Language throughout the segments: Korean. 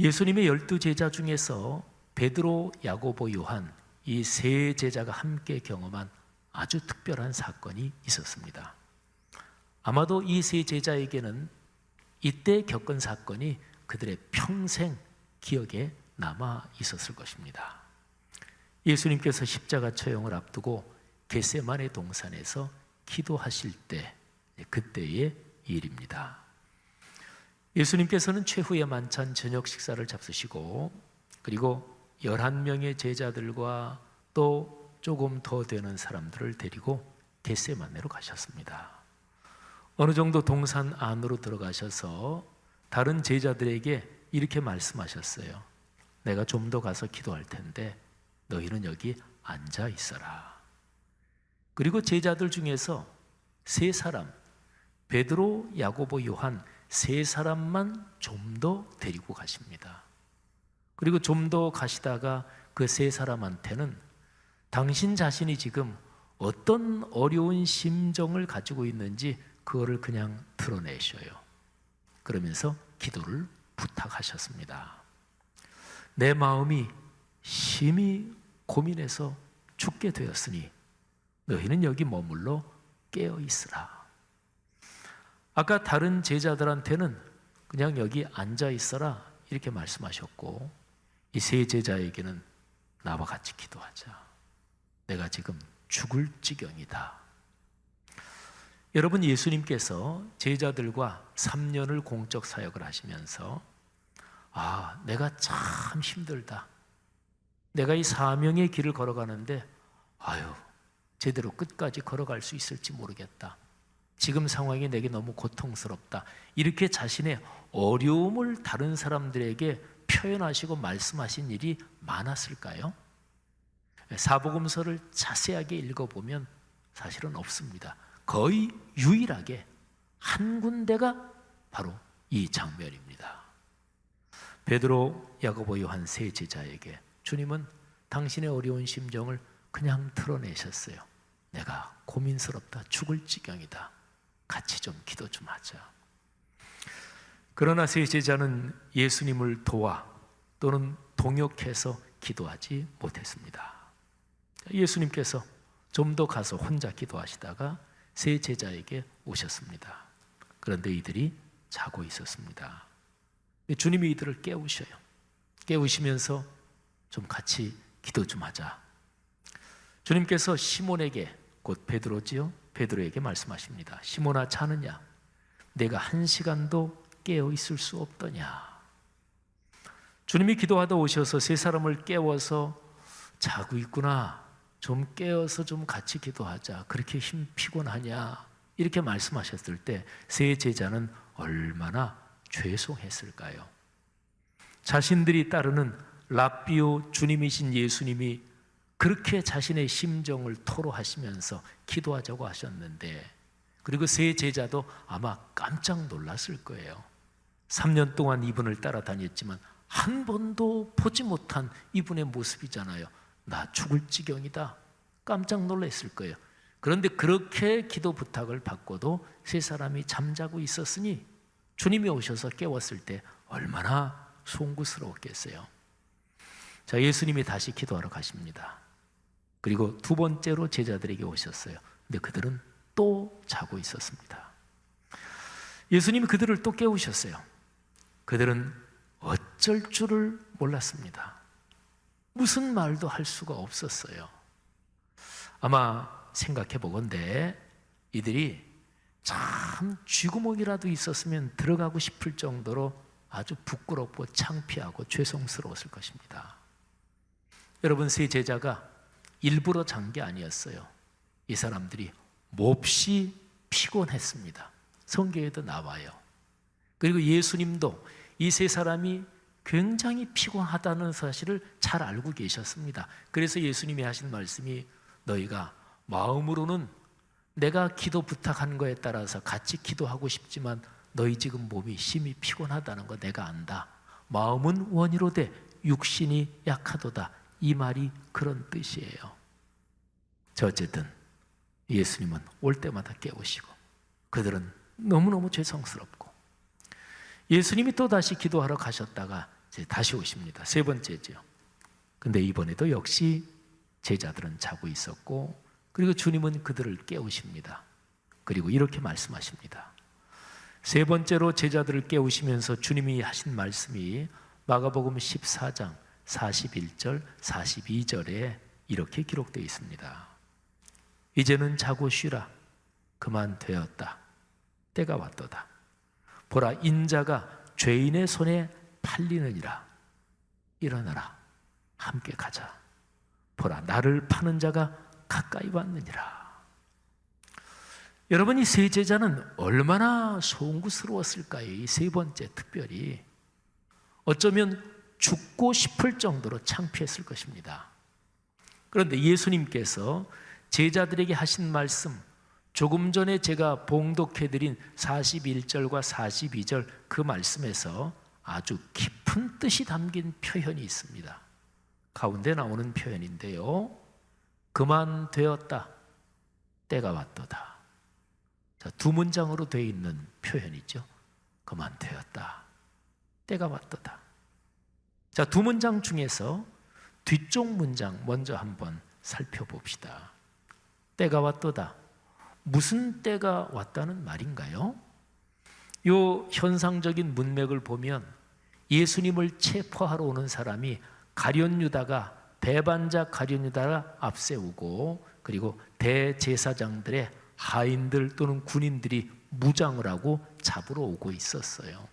예수님의 12 제자 중에서 베드로, 야고보, 요한 이 세 제자가 함께 경험한 아주 특별한 사건이 있었습니다. 아마도 이 세 제자에게는 이때 겪은 사건이 그들의 평생 기억에 남아 있었을 것입니다. 예수님께서 십자가 처형을 앞두고 겟세마네 동산에서 기도하실 때, 그때의 일입니다. 예수님께서는 최후의 만찬 저녁 식사를 잡수시고, 그리고 11명의 제자들과 또 조금 더 되는 사람들을 데리고 겟세마네로 가셨습니다. 어느 정도 동산 안으로 들어가셔서 다른 제자들에게 이렇게 말씀하셨어요. 내가 좀 더 가서 기도할 텐데 너희는 여기 앉아 있어라. 그리고 제자들 중에서 세 사람, 베드로, 야고보, 요한 세 사람만 좀 더 데리고 가십니다. 그리고 좀 더 가시다가 그 세 사람한테는 당신 자신이 지금 어떤 어려운 심정을 가지고 있는지 그거를 그냥 드러내셔요. 그러면서 기도를 부탁하셨습니다. 내 마음이 심히 고민해서 죽게 되었으니 너희는 여기 머물러 깨어 있으라. 아까 다른 제자들한테는 그냥 여기 앉아 있어라 이렇게 말씀하셨고, 이 세 제자에게는 나와 같이 기도하자. 내가 지금 죽을 지경이다. 여러분, 예수님께서 제자들과 3년을 공적 사역을 하시면서 내가 참 힘들다. 내가 이 사명의 길을 걸어가는데 제대로 끝까지 걸어갈 수 있을지 모르겠다. 지금 상황이 내게 너무 고통스럽다. 이렇게 자신의 어려움을 다른 사람들에게 표현하시고 말씀하신 일이 많았을까요? 사복음서를 자세하게 읽어보면 사실은 없습니다. 거의 유일하게 한 군데가 바로 이 장면입니다. 베드로, 야고보, 요한 세 제자에게 주님은 당신의 어려운 심정을 그냥 드러내셨어요. 내가 고민스럽다. 죽을 지경이다. 같이 좀 기도 좀 하자. 그러나 세 제자는 예수님을 도와 또는 동역해서 기도하지 못했습니다. 예수님께서 좀 더 가서 혼자 기도하시다가 세 제자에게 오셨습니다. 그런데 이들이 자고 있었습니다. 주님이 이들을 깨우셔요. 깨우시면서 좀 같이 기도 좀 하자. 주님께서 시몬에게, 곧 베드로지요, 베드로에게 말씀하십니다. 시몬아, 자느냐? 내가 1시간도 깨어 있을 수 없더냐? 주님이 기도하다 오셔서 세 사람을 깨워서 자고 있구나. 좀 깨어서 좀 같이 기도하자. 그렇게 피곤하냐? 이렇게 말씀하셨을 때 세 제자는 얼마나 죄송했을까요? 자신들이 따르는 랍비오 주님이신 예수님이 그렇게 자신의 심정을 토로하시면서 기도하자고 하셨는데, 그리고 세 제자도 아마 깜짝 놀랐을 거예요. 3년 동안 이분을 따라다녔지만 한 번도 보지 못한 이분의 모습이잖아요. 나 죽을 지경이다. 깜짝 놀랐을 거예요. 그런데 그렇게 기도 부탁을 받고도 세 사람이 잠자고 있었으니 주님이 오셔서 깨웠을 때 얼마나 송구스러웠겠어요. 자, 예수님이 다시 기도하러 가십니다. 그리고 두 번째로 제자들에게 오셨어요. 근데 그들은 또 자고 있었습니다. 예수님이 그들을 또 깨우셨어요. 그들은 어쩔 줄을 몰랐습니다. 무슨 말도 할 수가 없었어요. 아마 생각해 보건대 이들이 참 쥐구멍이라도 있었으면 들어가고 싶을 정도로 아주 부끄럽고 창피하고 죄송스러웠을 것입니다. 여러분, 세 제자가 일부러 잔 게 아니었어요. 이 사람들이 몹시 피곤했습니다. 성경에도 나와요. 그리고 예수님도 이 세 사람이 굉장히 피곤하다는 사실을 잘 알고 계셨습니다. 그래서 예수님이 하신 말씀이 너희가 마음으로는 내가 기도 부탁한 거에 따라서 같이 기도하고 싶지만 너희 지금 몸이 심히 피곤하다는 거 내가 안다. 마음은 원이로되 육신이 약하도다. 이 말이 그런 뜻이에요. 자, 어쨌든 예수님은 올 때마다 깨우시고 그들은 너무너무 죄송스럽고, 예수님이 또 다시 기도하러 가셨다가 이제 다시 오십니다. 세 번째죠. 근데 이번에도 역시 제자들은 자고 있었고, 그리고 주님은 그들을 깨우십니다. 그리고 이렇게 말씀하십니다. 세 번째로 제자들을 깨우시면서 주님이 하신 말씀이 마가복음 14장 41절, 42절에 이렇게 기록되어 있습니다. 이제는 자고 쉬라. 그만 되었다. 때가 왔도다. 보라, 인자가 죄인의 손에 팔리느니라. 일어나라. 함께 가자. 보라, 나를 파는 자가 가까이 왔느니라. 여러분, 이 세 제자는 얼마나 송구스러웠을까요? 이 세 번째 특별히 어쩌면 죽고 싶을 정도로 창피했을 것입니다. 그런데 예수님께서 제자들에게 하신 말씀, 조금 전에 제가 봉독해드린 41절과 42절 그 말씀에서 아주 깊은 뜻이 담긴 표현이 있습니다. 가운데 나오는 표현인데요. 그만 되었다. 때가 왔도다. 자, 두 문장으로 되어 있는 표현이죠. 그만 되었다. 때가 왔도다. 자, 두 문장 중에서 뒤쪽 문장 먼저 한번 살펴봅시다. 때가 왔도다. 무슨 때가 왔다는 말인가요? 요 현상적인 문맥을 보면 예수님을 체포하러 오는 사람이 가룟유다가 배반자 가룟유다를 앞세우고, 그리고 대제사장들의 하인들 또는 군인들이 무장을 하고 잡으러 오고 있었어요.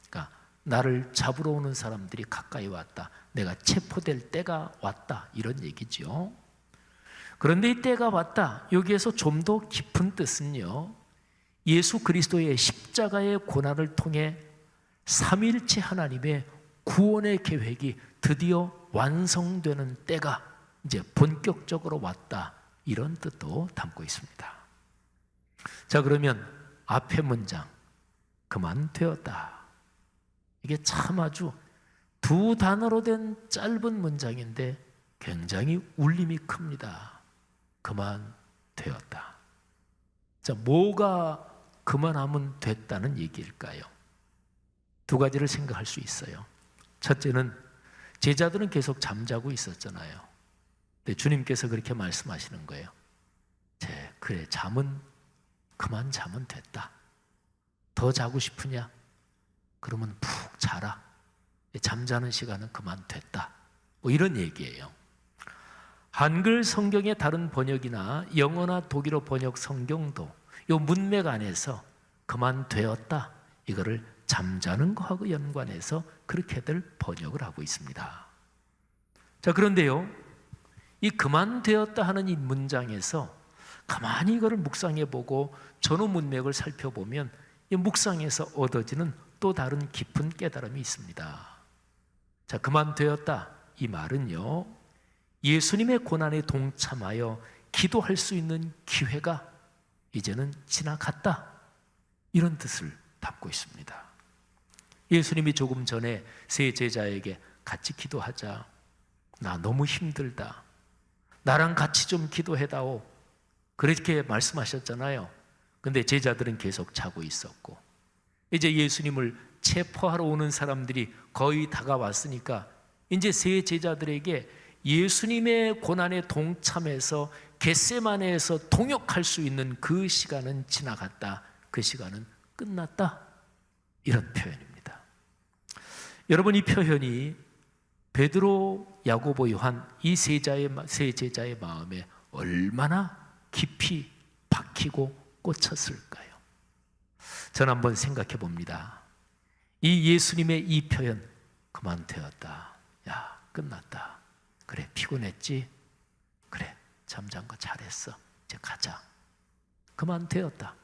그러니까 나를 잡으러 오는 사람들이 가까이 왔다. 내가 체포될 때가 왔다. 이런 얘기죠. 그런데 이 때가 왔다. 여기에서 좀 더 깊은 뜻은요, 예수 그리스도의 십자가의 고난을 통해 삼위일체 하나님의 구원의 계획이 드디어 완성되는 때가 이제 본격적으로 왔다. 이런 뜻도 담고 있습니다. 자, 그러면 앞에 문장 그만 되었다. 이게 참 아주 두 단어로 된 짧은 문장인데 굉장히 울림이 큽니다. 그만 되었다. 자, 뭐가 그만하면 됐다는 얘기일까요? 두 가지를 생각할 수 있어요. 첫째는 제자들은 계속 잠자고 있었잖아요. 근데 주님께서 그렇게 말씀하시는 거예요. 그래, 잠은 그만 자면 됐다. 더 자고 싶으냐? 그러면 푹 자라. 잠자는 시간은 그만 됐다. 뭐 이런 얘기예요. 한글 성경의 다른 번역이나 영어나 독일어 번역 성경도 이 문맥 안에서 그만 되었다, 이거를 잠자는 거하고 연관해서 그렇게들 번역을 하고 있습니다. 자, 그런데요, 이 그만 되었다 하는 이 문장에서 가만히 이거를 묵상해보고 전후 문맥을 살펴보면 이 묵상에서 얻어지는 또 다른 깊은 깨달음이 있습니다. 자, 그만 되었다, 이 말은요, 예수님의 고난에 동참하여 기도할 수 있는 기회가 이제는 지나갔다, 이런 뜻을 담고 있습니다. 예수님이 조금 전에 세 제자에게 같이 기도하자, 나 너무 힘들다, 나랑 같이 좀 기도해다오, 그렇게 말씀하셨잖아요. 근데 제자들은 계속 자고 있었고, 이제 예수님을 체포하러 오는 사람들이 거의 다가왔으니까 이제 세 제자들에게 예수님의 고난에 동참해서 겟세마네에서 동역할 수 있는 그 시간은 지나갔다, 그 시간은 끝났다, 이런 표현입니다. 여러분, 이 표현이 베드로, 야고보, 요한 이 세 제자의 마음에 얼마나 깊이 박히고 꽂혔을까요? 저는 한번 생각해 봅니다. 이 예수님의 이 표현, 그만 되었다, 야, 끝났다, 그래, 피곤했지? 그래, 잠잔 거 잘했어, 이제 가자, 그만 되었다.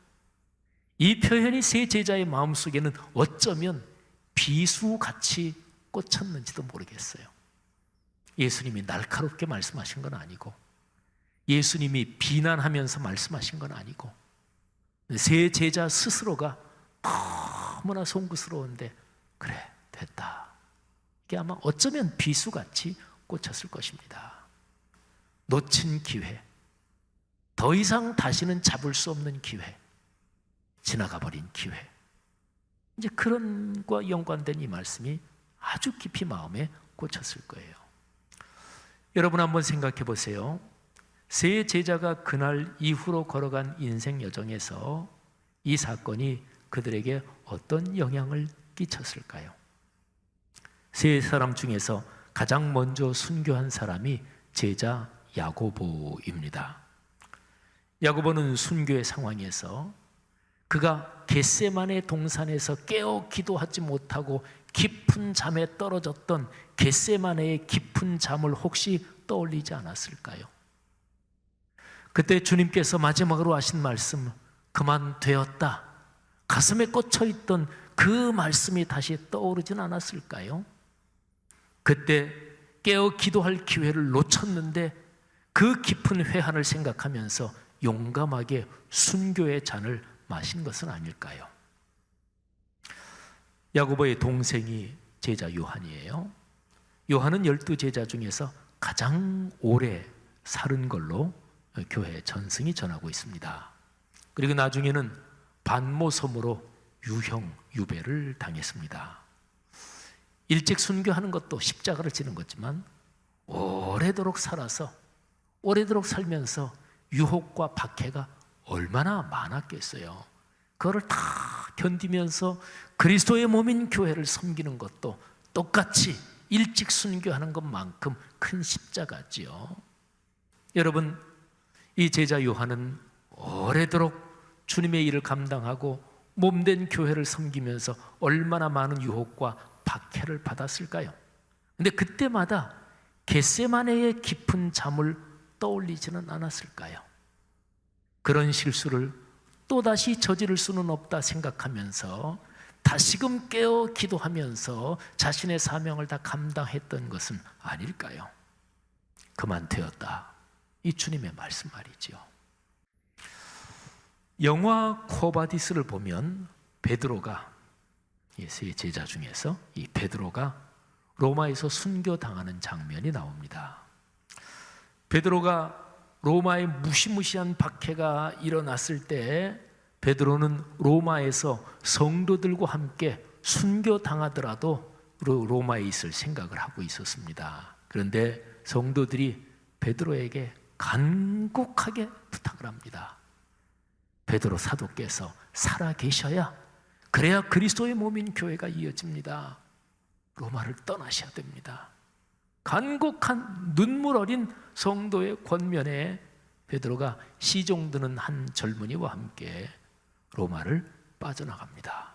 이 표현이 세 제자의 마음속에는 어쩌면 비수같이 꽂혔는지도 모르겠어요. 예수님이 날카롭게 말씀하신 건 아니고, 예수님이 비난하면서 말씀하신 건 아니고, 세 제자 스스로가 너무나 송구스러운데 그래, 됐다, 이게 아마 어쩌면 비수같이 꽂혔을 것입니다. 놓친 기회, 더 이상 다시는 잡을 수 없는 기회, 지나가 버린 기회, 이제 그런 것과 연관된 이 말씀이 아주 깊이 마음에 꽂혔을 거예요. 여러분 한번 생각해 보세요. 세 제자가 그날 이후로 걸어간 인생 여정에서 이 사건이 그들에게 어떤 영향을 끼쳤을까요? 세 사람 중에서 가장 먼저 순교한 사람이 제자 야고보입니다. 야고보는 순교의 상황에서 그가 겟세마네 동산에서 깨어 기도하지 못하고 깊은 잠에 떨어졌던 겟세마네의 깊은 잠을 혹시 떠올리지 않았을까요? 그때 주님께서 마지막으로 하신 말씀, 그만 되었다, 가슴에 꽂혀있던 그 말씀이 다시 떠오르진 않았을까요? 그때 깨어 기도할 기회를 놓쳤는데 그 깊은 회한을 생각하면서 용감하게 순교의 잔을 마신 것은 아닐까요? 야고보의 동생이 제자 요한이에요. 요한은 12제자 중에서 가장 오래 살은 걸로 교회 전승이 전하고 있습니다. 그리고 나중에는 반모섬으로 유배를 당했습니다. 일찍 순교하는 것도 십자가를 지는 거지만 오래도록 살면서 유혹과 박해가 얼마나 많았겠어요. 그거를 다 견디면서 그리스도의 몸인 교회를 섬기는 것도 똑같이 일찍 순교하는 것만큼 큰 십자가지요. 여러분, 이 제자 요한은 오래도록 주님의 일을 감당하고 몸된 교회를 섬기면서 얼마나 많은 유혹과 박해를 받았을까요? 근데 그때마다 겟세마네의 깊은 잠을 떠올리지는 않았을까요? 그런 실수를 또다시 저지를 수는 없다 생각하면서 다시금 깨어 기도하면서 자신의 사명을 다 감당했던 것은 아닐까요? 그만 되었다, 이 주님의 말씀 말이죠. 영화 코바디스를 보면 베드로가, 세 제자 중에서 이 베드로가 로마에서 순교당하는 장면이 나옵니다. 베드로가 로마의 무시무시한 박해가 일어났을 때 베드로는 로마에서 성도들과 함께 순교당하더라도 로마에 있을 생각을 하고 있었습니다. 그런데 성도들이 베드로에게 간곡하게 부탁을 합니다. 베드로 사도께서 살아계셔야, 그래야 그리스도의 몸인 교회가 이어집니다. 로마를 떠나셔야 됩니다. 간곡한 눈물 어린 성도의 권면에 베드로가 시종드는 한 젊은이와 함께 로마를 빠져나갑니다.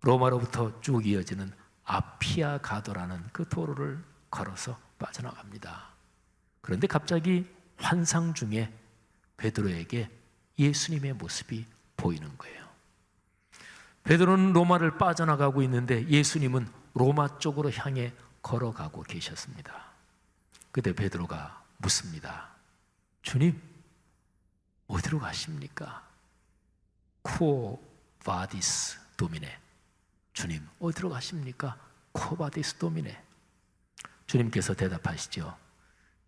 로마로부터 쭉 이어지는 아피아 가도라는 그 도로를 걸어서 빠져나갑니다. 그런데 갑자기 환상 중에 베드로에게 예수님의 모습이 보이는 거예요. 베드로는 로마를 빠져나가고 있는데 예수님은 로마 쪽으로 향해 걸어가고 계셨습니다. 그때 베드로가 묻습니다. 주님, 어디로 가십니까? 쿠오 바디스 도미네. 주님, 어디로 가십니까? 쿠오 바디스 도미네. 주님께서 대답하시죠.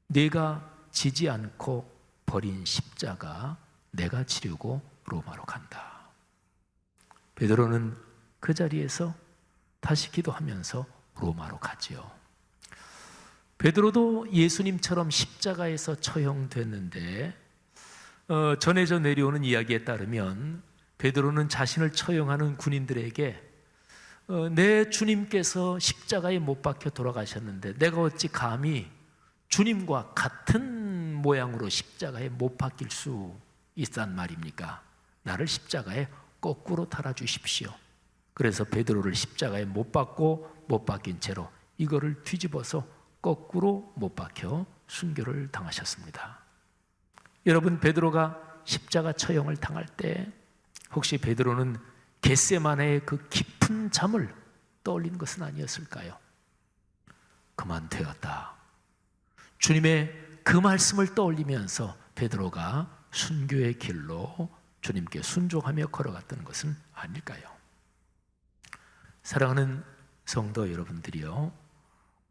네가 지지 않고 버린 십자가 내가 지르고 로마로 간다. 베드로는 그 자리에서 다시 기도하면서 로마로 가지요. 베드로도 예수님처럼 십자가에서 처형됐는데 전해져 내려오는 이야기에 따르면 베드로는 자신을 처형하는 군인들에게 내 주님께서 십자가에 못 박혀 돌아가셨는데 내가 어찌 감히 주님과 같은 모양으로 십자가에 못 박힐 수 있단 말입니까? 나를 십자가에 거꾸로 달아주십시오. 그래서 베드로를 십자가에 못 박고 못 박힌 채로 이거를 뒤집어서 거꾸로 못 박혀 순교를 당하셨습니다. 여러분, 베드로가 십자가 처형을 당할 때 혹시 베드로는 겟세마네의 그 깊은 잠을 떠올린 것은 아니었을까요? 그만 되었다. 주님의 그 말씀을 떠올리면서 베드로가 순교의 길로 주님께 순종하며 걸어갔던 것은 아닐까요? 사랑하는 성도 여러분들이요,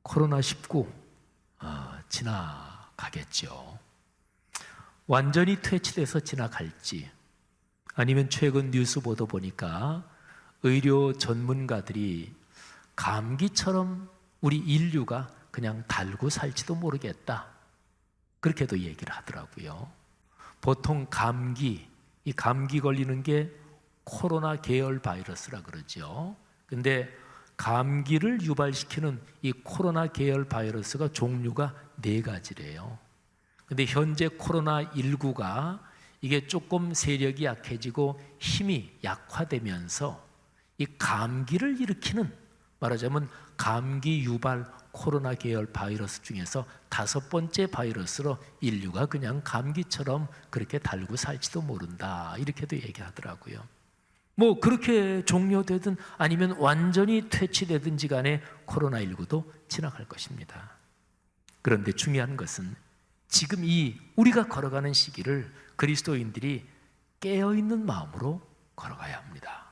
코로나19 지나가겠죠. 완전히 퇴치돼서 지나갈지, 아니면 최근 뉴스 보도 보니까 의료 전문가들이 감기처럼 우리 인류가 그냥 달고 살지도 모르겠다. 그렇게도 얘기를 하더라고요. 보통 이 감기 걸리는 게 코로나 계열 바이러스라 그러죠. 근데 감기를 유발시키는 이 코로나 계열 바이러스가 종류가 4가지래요. 근데 현재 코로나19가 이게 조금 세력이 약해지고 힘이 약화되면서 이 감기를 일으키는, 말하자면 감기 유발 코로나 계열 바이러스 중에서 5번째 바이러스로 인류가 그냥 감기처럼 그렇게 달고 살지도 모른다, 이렇게도 얘기하더라고요. 뭐 그렇게 종료되든 아니면 완전히 퇴치되든지 간에 코로나19도 지나갈 것입니다. 그런데 중요한 것은 지금 이 우리가 걸어가는 시기를 그리스도인들이 깨어있는 마음으로 걸어가야 합니다.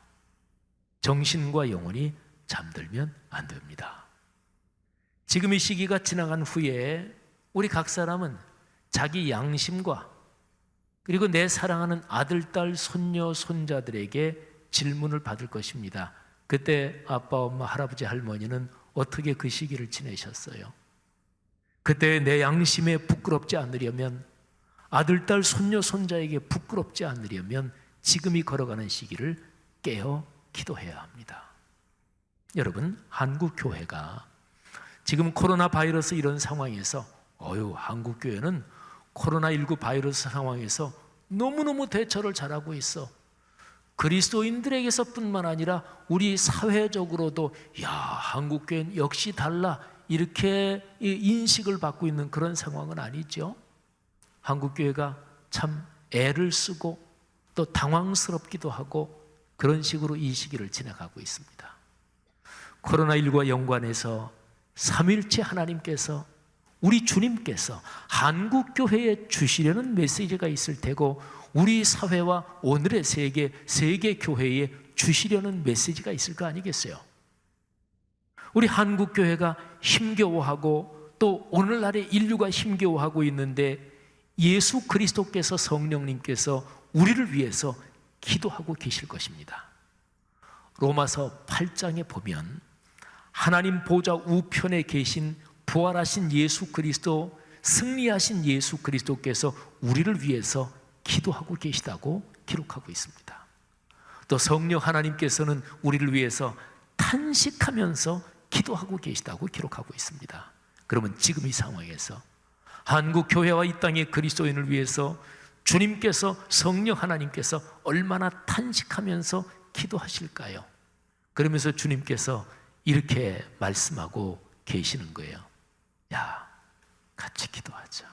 정신과 영혼이 잠들면 안 됩니다. 지금 이 시기가 지나간 후에 우리 각 사람은 자기 양심과 그리고 내 사랑하는 아들, 딸, 손녀, 손자들에게 질문을 받을 것입니다. 그때 아빠, 엄마, 할아버지, 할머니는 어떻게 그 시기를 지내셨어요? 그때 내 양심에 부끄럽지 않으려면, 아들, 딸, 손녀, 손자에게 부끄럽지 않으려면 지금이 걸어가는 시기를 깨어 기도해야 합니다. 여러분, 한국 교회가 지금 코로나 바이러스 이런 상황에서 한국 교회는 코로나19 바이러스 상황에서 너무너무 대처를 잘하고 있어. 그리스도인들에게서뿐만 아니라 우리 사회적으로도 한국 교회는 역시 달라, 이렇게 인식을 받고 있는 그런 상황은 아니죠. 한국 교회가 참 애를 쓰고 또 당황스럽기도 하고 그런 식으로 이 시기를 지나가고 있습니다. 코로나19와 연관해서 삼위일체 하나님께서, 우리 주님께서 한국 교회에 주시려는 메시지가 있을 테고 우리 사회와 오늘의 세계 교회에 주시려는 메시지가 있을 거 아니겠어요? 우리 한국 교회가 힘겨워하고 또 오늘날의 인류가 힘겨워하고 있는데 예수 그리스도께서, 성령님께서 우리를 위해서 기도하고 계실 것입니다. 로마서 8장에 보면 하나님 보좌 우편에 계신 부활하신 예수 그리스도, 승리하신 예수 그리스도께서 우리를 위해서 기도하고 계시다고 기록하고 있습니다. 또 성령 하나님께서는 우리를 위해서 탄식하면서 기도하고 계시다고 기록하고 있습니다. 그러면 지금 이 상황에서 한국 교회와 이 땅의 그리스도인을 위해서 주님께서, 성령 하나님께서 얼마나 탄식하면서 기도하실까요? 그러면서 주님께서 이렇게 말씀하고 계시는 거예요. 같이 기도하자.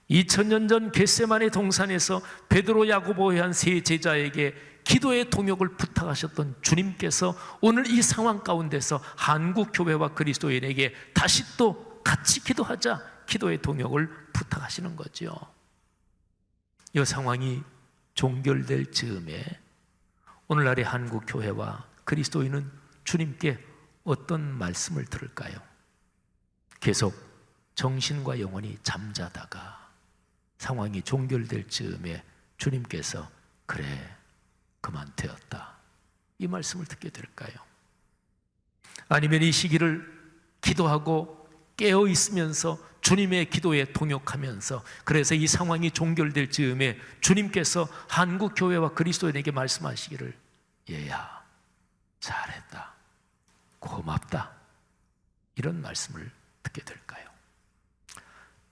2000년 전 겟세마네 동산에서 베드로, 야고보, 요한 세 제자에게 기도의 동역을 부탁하셨던 주님께서 오늘 이 상황 가운데서 한국 교회와 그리스도인에게 다시 또 같이 기도하자, 기도의 동역을 부탁하시는 거죠. 이 상황이 종결될 즈음에 오늘날의 한국 교회와 그리스도인은 주님께 어떤 말씀을 들을까요? 계속 정신과 영혼이 잠자다가 상황이 종결될 즈음에 주님께서 그래, 그만 되었다, 이 말씀을 듣게 될까요? 아니면 이 시기를 기도하고 깨어 있으면서 주님의 기도에 동역하면서, 그래서 이 상황이 종결될 즈음에 주님께서 한국 교회와 그리스도인에게 말씀하시기를 얘야 잘했다, 고맙다, 이런 말씀을 듣게 될까요?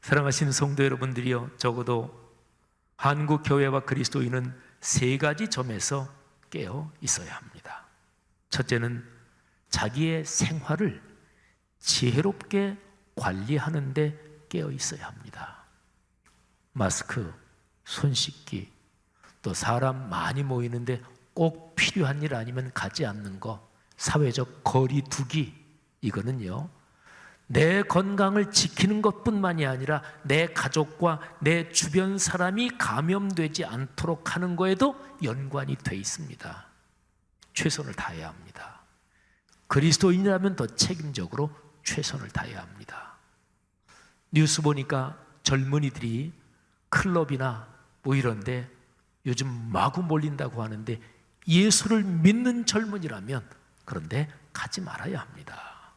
사랑하시는 성도 여러분들이요, 적어도 한국 교회와 그리스도인은 3가지 점에서 깨어 있어야 합니다. 첫째는 자기의 생활을 지혜롭게 관리하는 데 깨어 있어야 합니다. 마스크, 손 씻기, 또 사람 많이 모이는데 꼭 필요한 일 아니면 가지 않는 거, 사회적 거리 두기, 이거는요, 내 건강을 지키는 것뿐만이 아니라 내 가족과 내 주변 사람이 감염되지 않도록 하는 거에도 연관이 돼 있습니다. 최선을 다해야 합니다. 그리스도인이라면 더 책임적으로 최선을 다해야 합니다. 뉴스 보니까 젊은이들이 클럽이나 뭐 이런데 요즘 마구 몰린다고 하는데 예수를 믿는 젊은이라면 그런데 가지 말아야 합니다.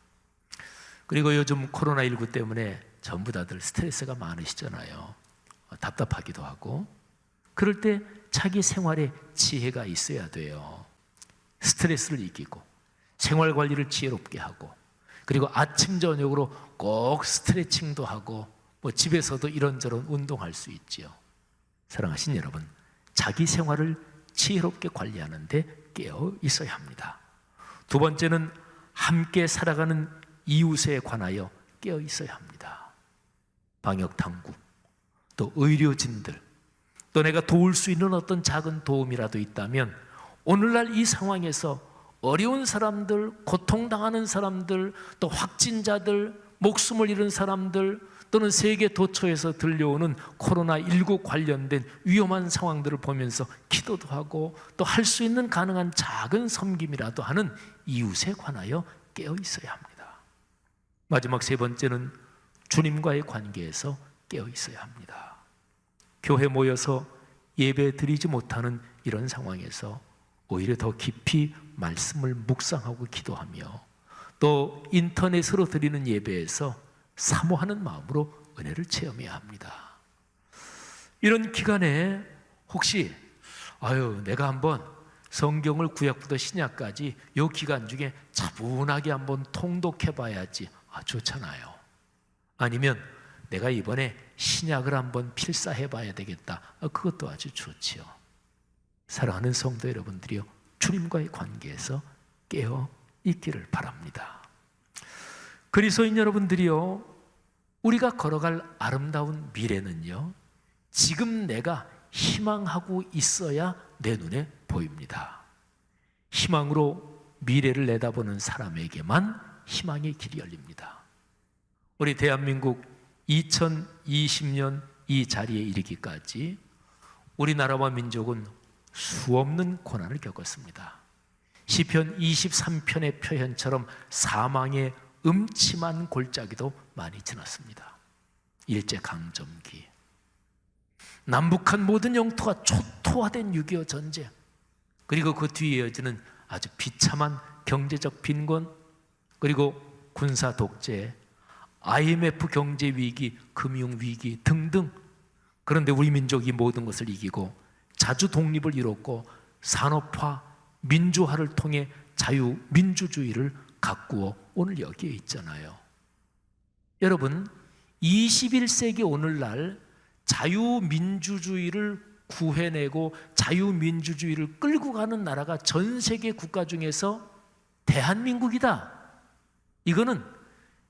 그리고 요즘 코로나19 때문에 전부 다들 스트레스가 많으시잖아요. 답답하기도 하고. 그럴 때 자기 생활에 지혜가 있어야 돼요. 스트레스를 이기고 생활 관리를 지혜롭게 하고, 그리고 아침 저녁으로 꼭 스트레칭도 하고 집에서도 이런저런 운동할 수 있지요. 사랑하신 여러분, 자기 생활을 지혜롭게 관리하는 데 깨어 있어야 합니다. 두 번째는 함께 살아가는 이웃에 관하여 깨어 있어야 합니다. 방역당국, 또 의료진들, 또 내가 도울 수 있는 어떤 작은 도움이라도 있다면 오늘날 이 상황에서 어려운 사람들, 고통당하는 사람들, 또 확진자들, 목숨을 잃은 사람들, 또는 세계 도처에서 들려오는 코로나19 관련된 위험한 상황들을 보면서 기도도 하고 또 할 수 있는 가능한 작은 섬김이라도 하는 이웃에 관하여 깨어 있어야 합니다. 마지막 세 번째는 주님과의 관계에서 깨어 있어야 합니다. 교회 모여서 예배 드리지 못하는 이런 상황에서 오히려 더 깊이 말씀을 묵상하고 기도하며 또 인터넷으로 드리는 예배에서 사모하는 마음으로 은혜를 체험해야 합니다. 이런 기간에 혹시 내가 한번 성경을 구약부터 신약까지 이 기간 중에 차분하게 한번 통독해 봐야지. 좋잖아요. 아니면 내가 이번에 신약을 한번 필사해 봐야 되겠다. 그것도 아주 좋지요. 사랑하는 성도 여러분들이요, 주님과의 관계에서 깨어 있기를 바랍니다. 그리스도인 여러분들이요, 우리가 걸어갈 아름다운 미래는요, 지금 내가 희망하고 있어야 내 눈에 보입니다. 희망으로 미래를 내다보는 사람에게만 희망의 길이 열립니다. 우리 대한민국 2020년 이 자리에 이르기까지 우리나라와 민족은 수없는 고난을 겪었습니다. 시편 23편의 표현처럼 사망의 음침한 골짜기도 많이 지났습니다. 일제강점기, 남북한 모든 영토가 초토화된 6.25 전쟁, 그리고 그 뒤에 이어지는 아주 비참한 경제적 빈곤, 그리고 군사 독재, IMF 경제 위기, 금융 위기 등등. 그런데 우리 민족이 모든 것을 이기고 자주 독립을 이뤘고 산업화, 민주화를 통해 자유민주주의를 가꾸어 오늘 여기에 있잖아요. 여러분, 21세기 오늘날 자유민주주의를 구해내고 자유민주주의를 끌고 가는 나라가 전 세계 국가 중에서 대한민국이다. 이거는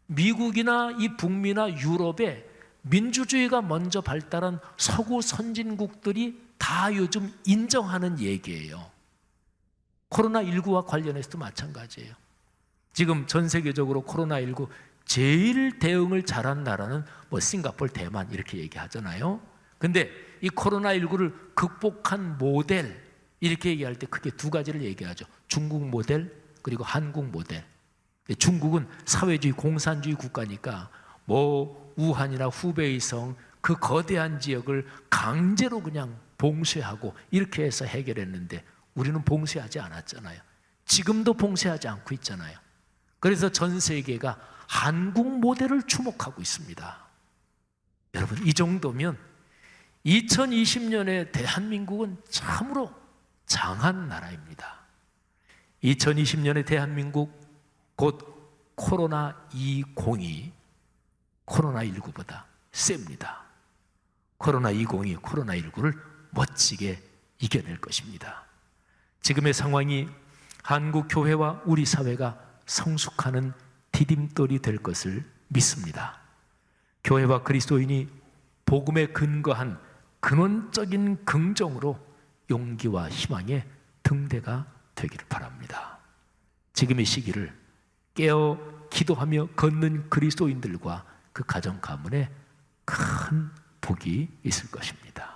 미국이나 이 북미나 유럽에 민주주의가 먼저 발달한 서구 선진국들이 다 요즘 인정하는 얘기예요. 코로나19와 관련해서도 마찬가지예요. 지금 전 세계적으로 코로나19 제일 대응을 잘한 나라는 싱가포르, 대만 이렇게 얘기하잖아요. 근데 이 코로나19를 극복한 모델 이렇게 얘기할 때 크게 두 가지를 얘기하죠. 중국 모델, 그리고 한국 모델. 중국은 사회주의 공산주의 국가니까 우한이나 후베이성 그 거대한 지역을 강제로 그냥 봉쇄하고 이렇게 해서 해결했는데 우리는 봉쇄하지 않았잖아요. 지금도 봉쇄하지 않고 있잖아요. 그래서 전 세계가 한국 모델을 주목하고 있습니다. 여러분, 이 정도면 2020년에 대한민국은 참으로 장한 나라입니다. 2020년에 대한민국 곧 코로나20이 코로나19보다 셉니다. 코로나20이 코로나19를 멋지게 이겨낼 것입니다. 지금의 상황이 한국 교회와 우리 사회가 성숙하는 디딤돌이 될 것을 믿습니다. 교회와 그리스도인이 복음에 근거한 근원적인 긍정으로 용기와 희망의 등대가 되기를 바랍니다. 지금의 시기를 깨어 기도하며 걷는 그리스도인들과 그 가정 가문에 큰 복이 있을 것입니다.